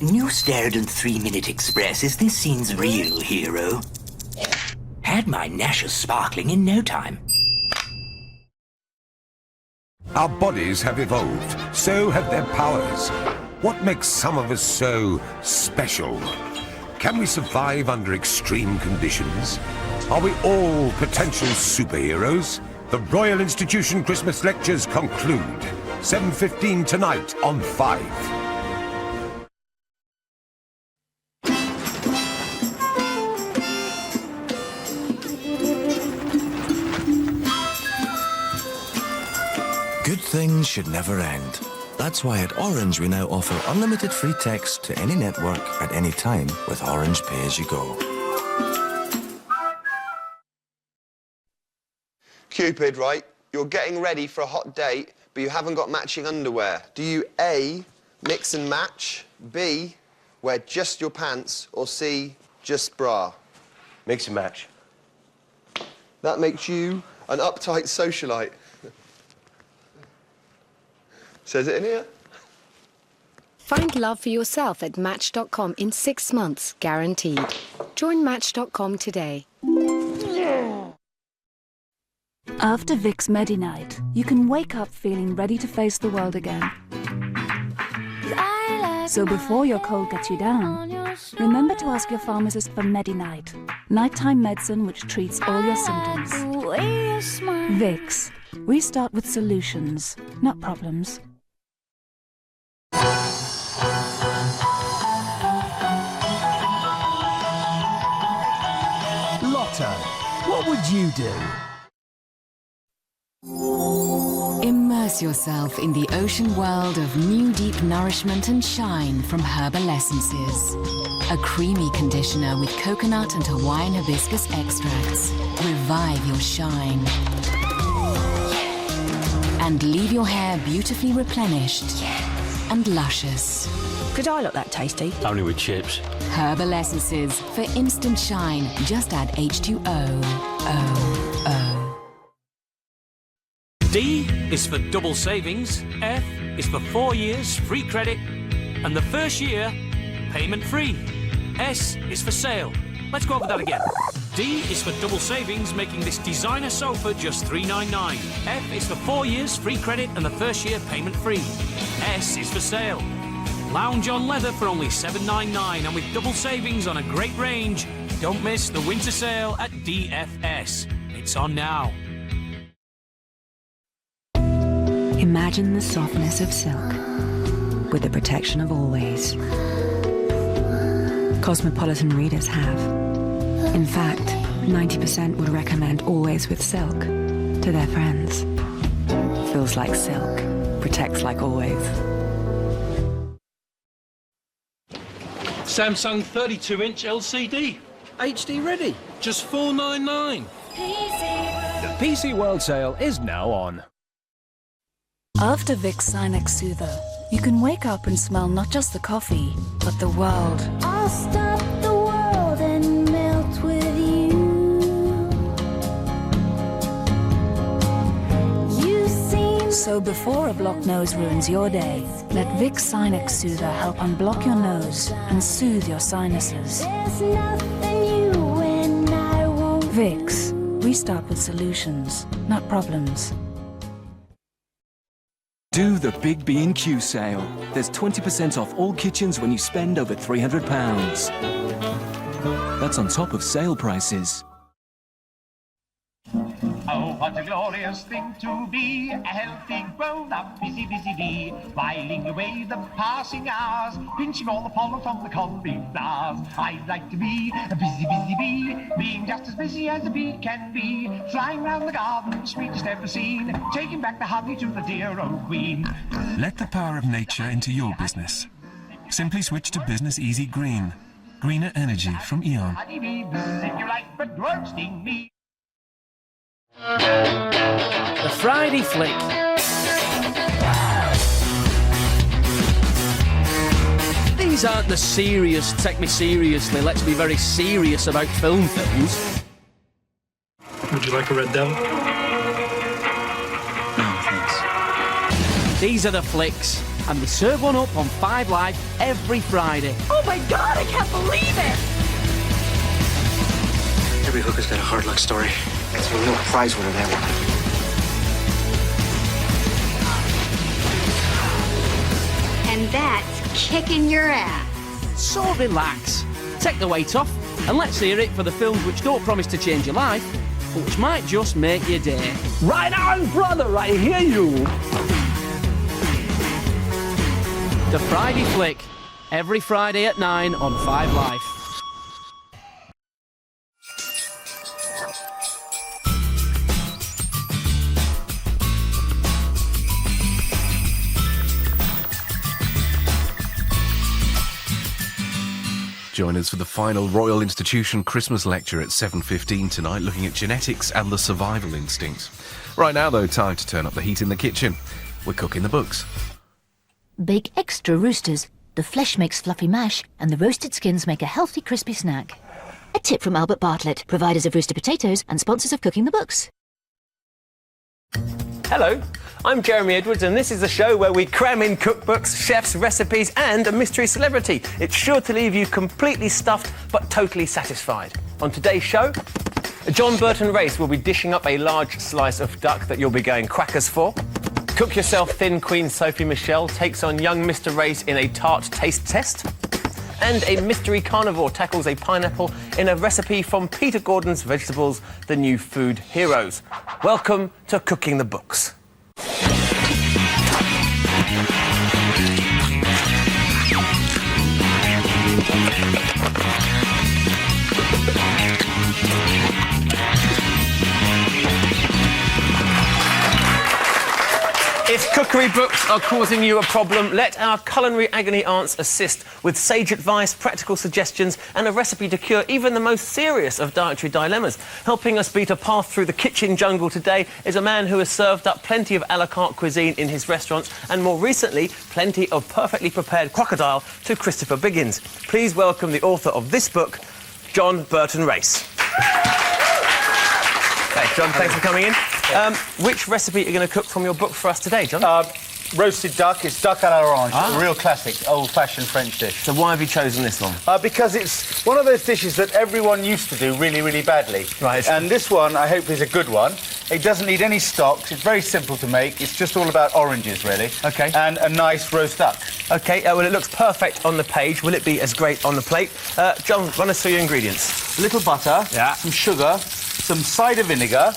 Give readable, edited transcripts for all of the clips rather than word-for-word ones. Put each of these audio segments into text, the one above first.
New Steriden 3-Minute Express is this scene's real hero. Had my gnashes sparkling in no time. Our bodies have evolved, so have their powers. What makes some of us so special? Can we survive under extreme conditions? Are we all potential superheroes? The Royal Institution Christmas Lectures conclude. 7:15 tonight on 5. Good things should never end. That's why at Orange we now offer unlimited free text to any network at any time with Orange Pay As You Go. Cupid, right? You're getting ready for a hot date, but you haven't got matching underwear. Do you A, mix and match, B, wear just your pants, or C, just bra? Mix and match. That makes you an uptight socialite. Says it in here. Find love for yourself at Match.com in 6 months, guaranteed. Join Match.com today. After Vicks Medi-Night, you can wake up feeling ready to face the world again. So before your cold gets you down, remember to ask your pharmacist for Medi-Night, nighttime medicine which treats all your symptoms. Vicks. We start with solutions, not problems. Lotto, what would you do? Immerse yourself in the ocean world of new deep nourishment and shine from Herbal Essences. A creamy conditioner with coconut and Hawaiian hibiscus extracts. Revive your shine. And leave your hair beautifully replenished and luscious. Could I look that tasty? Only with chips. Herbal Essences for instant shine. Just add H2O. D is for double savings, F is for 4 years free credit, and the first year payment free. S is for sale. Let's go over that again. D is for double savings, making this designer sofa just $399. F is for 4 years free credit and the first year payment free. S is for sale. Lounge on leather for only $799, and with double savings on a great range. Don't miss the winter sale at DFS. It's on now. Imagine the softness of silk with the protection of always. Cosmopolitan readers have. In fact, 90% would recommend Always with Silk to their friends. Feels like silk, protects like always. Samsung 32-inch LCD. HD ready. Just $499. The PC World Sale is now on. After Vicks Sinex Soother, you can wake up and smell not just the coffee, but the world. I'll stop the world and melt with you. You seem so before a blocked nose ruins your day, let Vicks Sinex Soother help unblock your nose and soothe your sinuses. There's nothing you and I won't. Vicks. We start with solutions, not problems. Do the Big B&Q sale. There's 20% off all kitchens when you spend over £300. That's on top of sale prices. Oh, what a glorious thing to be, a healthy, grown-up, busy bee, whiling away the passing hours, pinching all the pollen from the colby flowers. I'd like to be a busy bee, being just as busy as a bee can be, flying round the garden, sweetest ever seen, taking back the honey to the dear old queen. Let the power of nature into your business. Simply switch to Business Easy Green. Greener energy from Eon. The Friday Flick. These aren't the serious, take me seriously, let's be very serious about film films. Would you like a Red Devil? No, thanks. These are the flicks and they serve one up on 5 Live every Friday. Oh my God, I can't believe it! Every hooker's got a hard luck story. It's a real prize winner, that one. And that's kicking your ass. So relax, take the weight off, and let's hear it for the films which don't promise to change your life, but which might just make your day. Right on, brother, I hear you. The Friday Flick, every Friday at 9 on 5 Live. Join us for the final Royal Institution Christmas lecture at 7:15 tonight, looking at genetics and the survival instinct. Right now, though, time to turn up the heat in the kitchen. We're cooking the books. Bake extra roosters. The flesh makes fluffy mash, and the roasted skins make a healthy, crispy snack. A tip from Albert Bartlett, providers of rooster potatoes and sponsors of Cooking the Books. Hello, I'm Jeremy Edwards, and this is the show where we cram in cookbooks, chefs, recipes, and a mystery celebrity. It's sure to leave you completely stuffed, but totally satisfied. On today's show, John Burton Race will be dishing up a large slice of duck that you'll be going crackers for. Cook Yourself Thin Queen Sophie Michelle takes on young Mr. Race in a tart taste test. And a mystery carnivore tackles a pineapple in a recipe from Peter Gordon's Vegetables, the New Food Heroes. Welcome to Cooking the Books. If cookery books are causing you a problem, let our culinary agony aunts assist with sage advice, practical suggestions, and a recipe to cure even the most serious of dietary dilemmas. Helping us beat a path through the kitchen jungle today is a man who has served up plenty of a la carte cuisine in his restaurants, and more recently, plenty of perfectly prepared crocodile to Christopher Biggins. Please welcome the author of this book, John Burton Race. Hey, John, thanks for coming in. Which recipe are you going to cook from your book for us today, John? Roasted duck. It's duck à l'orange. A real classic, old-fashioned French dish. So why have you chosen this one? Because it's one of those dishes that everyone used to do really, really badly. Right. And this one, I hope, is a good one. It doesn't need any stocks. It's very simple to make. It's just all about oranges, really. OK. And a nice roast duck. OK, well, it looks perfect on the page. Will it be as great on the plate? John, run us through your ingredients. A little butter, some sugar, some cider vinegar,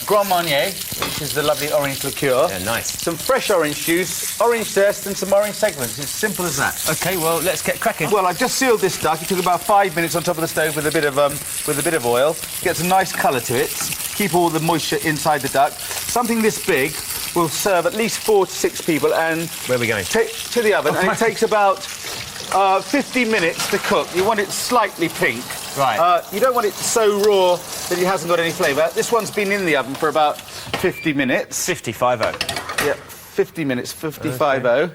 Grand Marnier, which is the lovely orange liqueur. Yeah, nice. Some fresh orange juice, orange zest, and some orange segments. It's simple as that. OK, well, let's get cracking. Well, I've just sealed this duck. It took about 5 minutes on top of the stove with a bit of oil. Gets a nice colour to it. Keep all the moisture inside the duck. Something this big will serve at least 4 to 6 people. And where are we going? To the oven. And it takes about 50 minutes to cook. You want it slightly pink. Right. You don't want it so raw that it hasn't got any flavour. This one's been in the oven for about 50 minutes. 50-50. Yeah, 50 minutes, 50-50. Okay.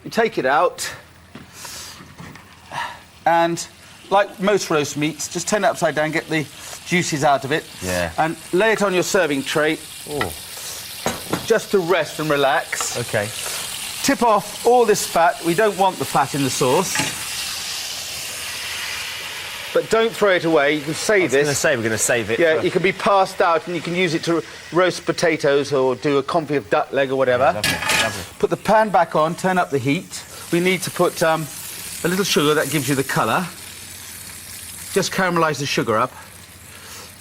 You take it out, and like most roast meats, just turn it upside down, get the juices out of it. Yeah. And lay it on your serving tray. Oh. Just to rest and relax. OK. Tip off all this fat. We don't want the fat in the sauce. But don't throw it away. You can save this. We're going to save it. Yeah, it can be passed out, and you can use it to roast potatoes or do a confit of duck leg or whatever. Yeah, lovely, lovely. Put the pan back on, turn up the heat. We need to put a little sugar. That gives you the colour. Just caramelise the sugar up.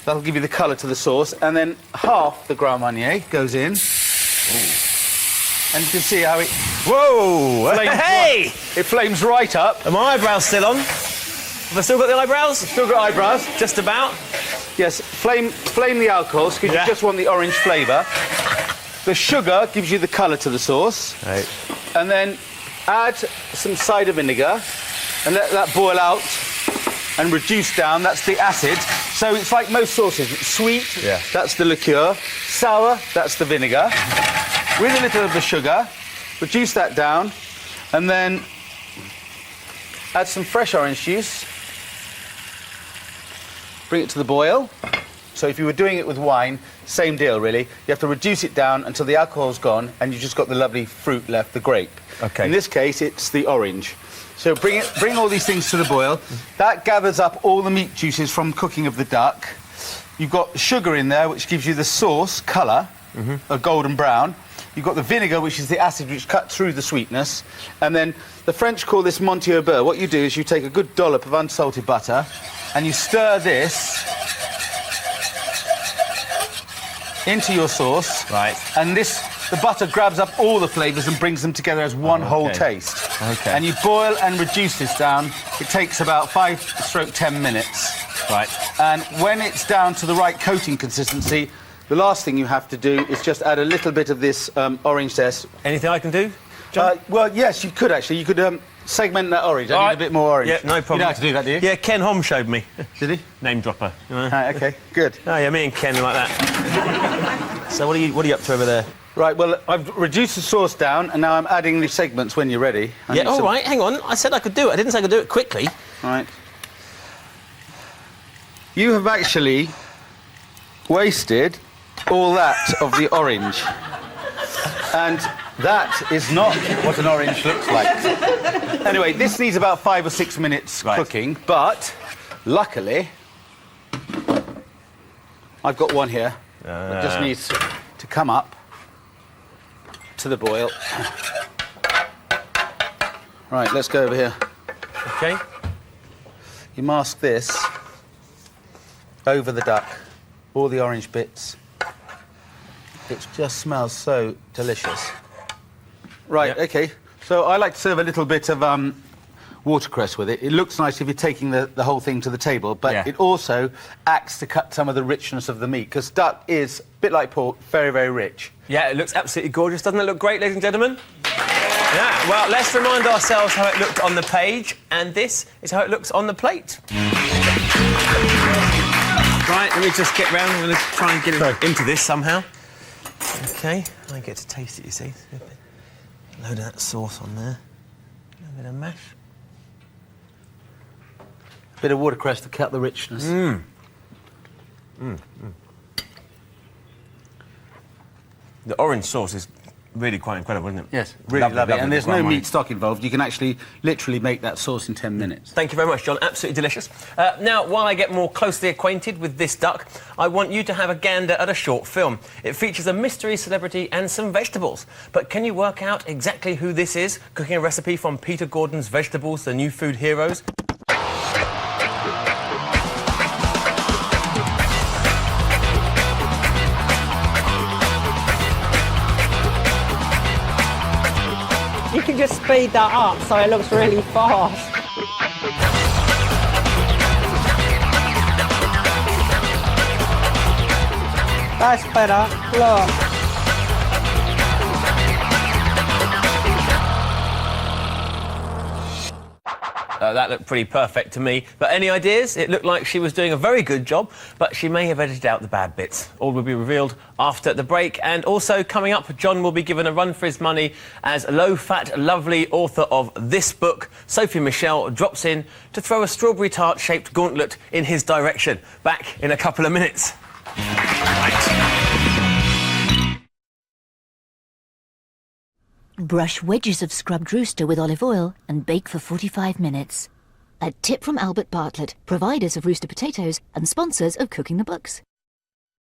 That'll give you the colour to the sauce. And then half the Grand Marnier goes in. Ooh. And you can see how it... Whoa! Hey! It flames right up. Are my eyebrows still on? Have I still got the eyebrows? Still got eyebrows. Just about. Yes, flame the alcohols, because you just want the orange flavour. The sugar gives you the colour to the sauce. Right. And then add some cider vinegar and let that boil out and reduce down. That's the acid. So it's like most sauces. It's sweet, that's the liqueur. Sour, that's the vinegar. With a little of the sugar, reduce that down, and then add some fresh orange juice. Bring it to the boil. So if you were doing it with wine, same deal, really. You have to reduce it down until the alcohol's gone and you've just got the lovely fruit left, the grape. Okay. In this case, it's the orange. So bring all these things to the boil. That gathers up all the meat juices from cooking of the duck. You've got sugar in there, which gives you the sauce colour, a golden brown. You've got the vinegar, which is the acid which cuts through the sweetness. And then the French call this Monty au beurre. What you do is you take a good dollop of unsalted butter and you stir this into your sauce. Right. And the butter grabs up all the flavours and brings them together as one whole taste. Okay. And you boil and reduce this down. It takes about 5-10 minutes. Right. And when it's down to the right coating consistency, the last thing you have to do is just add a little bit of this orange zest. Anything I can do, John? Well, yes, you could actually. You could segment that orange. I need a bit more orange. Yeah, no problem. You know how to do that, do you? Yeah, Ken Hom showed me. Did he? Name dropper. You know? Right, OK, good. Oh, yeah, me and Ken are like that. So what are you up to over there? Right, well, I've reduced the sauce down, and now I'm adding the segments when you're ready. Yeah, all right, hang on. I said I could do it. I didn't say I could do it quickly. Right. You have actually wasted all that of the orange. And that is not what an orange looks like. Anyway, this needs about 5 or 6 minutes cooking, but luckily I've got one here. It just needs to come up to the boil. Right, let's go over here. OK. You mask this over the duck, all the orange bits. It just smells so delicious. Right, OK. So I like to serve a little bit of watercress with it. It looks nice if you're taking the whole thing to the table, but it also acts to cut some of the richness of the meat, because duck is, a bit like pork, very, very rich. Yeah, it looks absolutely gorgeous. Doesn't it look great, ladies and gentlemen? Yeah, well, let's remind ourselves how it looked on the page, and this is how it looks on the plate. Right, let me just get round. I'm going to try and get into this somehow. OK, I get to taste it, you see. A load of that sauce on there. A bit of mash. A bit of watercress to cut the richness. The orange sauce is really quite incredible, isn't it? Yes, really lovely. And there's no meat stock involved. You can actually literally make that sauce in 10 minutes. Thank you very much, John. Absolutely delicious. Now, while I get more closely acquainted with this duck, I want you to have a gander at a short film. It features a mystery celebrity and some vegetables. But can you work out exactly who this is? Cooking a recipe from Peter Gordon's Vegetables, the New Food Heroes? You can just speed that up so it looks really fast. That's better. Look. That looked pretty perfect to me. But any ideas? It looked like she was doing a very good job, but she may have edited out the bad bits. All will be revealed after the break. And also coming up, John will be given a run for his money as low-fat, lovely author of this book, Sophie Michelle, drops in to throw a strawberry tart-shaped gauntlet in his direction. Back in a couple of minutes. Brush wedges of scrubbed rooster with olive oil and bake for 45 minutes. A tip from Albert Bartlett, providers of rooster potatoes and sponsors of Cooking the Books.